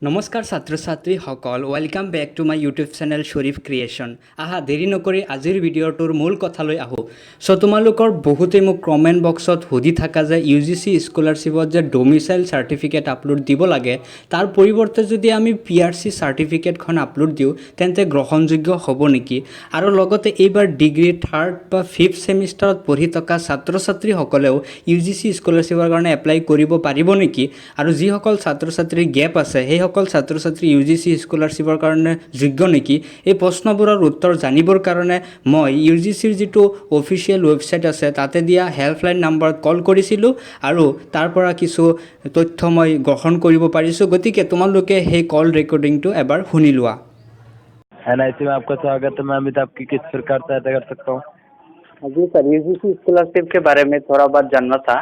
নমস্কাৰ ছাত্ৰ ছাত্ৰীসকল, welcome back to my YouTube channel Sharif creation. দেৰি নকৰি আজিৰ ভিডিঅ'টোৰ মূল কথালৈ আহোঁ। তোমালোকৰ বহুতেই মোক কমেণ্ট বক্সত সুধি থাকা যে UGC স্কলাৰশ্বিপত যে ডমিচাইল চাৰ্টিফিকেট আপলোড দিব লাগে, তাৰ পৰিৱৰ্তে যদি আমি PRC চাৰ্টিফিকেটখন আপলোড দিওঁ তেন্তে গ্ৰহণযোগ্য হ'ব নেকি? আৰু লগতে এইবাৰ ডিগ্ৰী 3rd বা 5th ছেমিষ্টাৰত পঢ়ি থকা ছাত্ৰ ছাত্ৰীসকলেও UGC স্কলাৰশ্বিপৰ কাৰণে এপ্লাই কৰিব পাৰিব নেকি? আৰু যিসকল ছাত্ৰ ছাত্ৰীৰ গেপ আছে সেইসকল ছাত্ৰ ছাত্ৰী UGC স্কলাৰশ্বিপৰ কাৰণে যোগ্য নেকি? এই প্ৰশ্নবোৰৰ উত্তৰ জানিবৰ কাৰণে মই UGCৰ যিটো অফিচিয়েল ৱেবছাইট আছে তাতে দিয়া হেল্পলাইন নাম্বাৰত কল কৰিছিলোঁ আৰু তাৰ পৰা কিছু তথ্য মই গ্ৰহণ কৰিব পাৰিছোঁ। গতিকে তোমালোকে সেই কল ৰেকৰ্ডিংটো এবাৰ শুনি লোৱা। NIC में आपका स्वागत है। मैं अमित आपकी किस प्रकार सहायता कर सकता हूँ? जी सर, UGC स्कॉलरशिप के बारे में थोड़ा बहुत जानना था।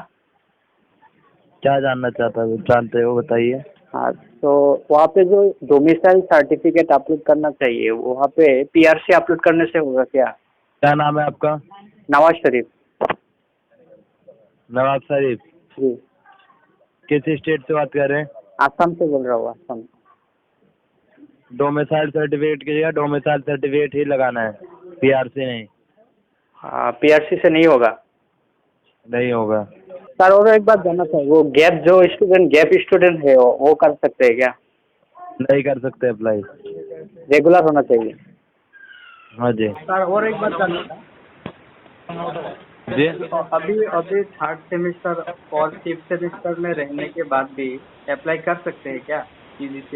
क्या जानना चाहता है, जानते हो बताइए। हाँ, तो वहाँ पे जो डोमिसाइल सर्टिफिकेट अपलोड करना चाहिए, वहाँ पे PRC अपलोड करने से होगा क्या? क्या नाम है आपका? नवाज शरीफ। नवाब शरीफ। जी, किस स्टेट से बात कर रहे हैं? आसाम से बोल रहा हूँ, आसाम। डोमिसाइल सर्टिफिकेट की जगह डोमिसाइल सर्टिफिकेट ही लगाना है, PRC नहीं। हाँ, PRC से नहीं होगा नहीं होगा। सर। और एक बात जानना था, वो गैप स्टूडेंट है, वो कर सकते हैं क्या? नहीं कर सकते अप्लाई। रेगुलर होना चाहिए। हाँ जी। सर, और एक बात जानना था, जी अभी 3rd सेमेस्टर और 5th सेमेस्टर में रहने के बाद भी अप्लाई कर सकते हैं क्या UGC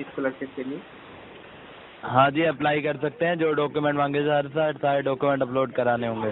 स्कॉलरशिप के लिए? हाँ जी, अप्लाई कर सकते हैं। जो डॉक्यूमेंट मांगे सारे डॉक्यूमेंट अपलोड कराने होंगे।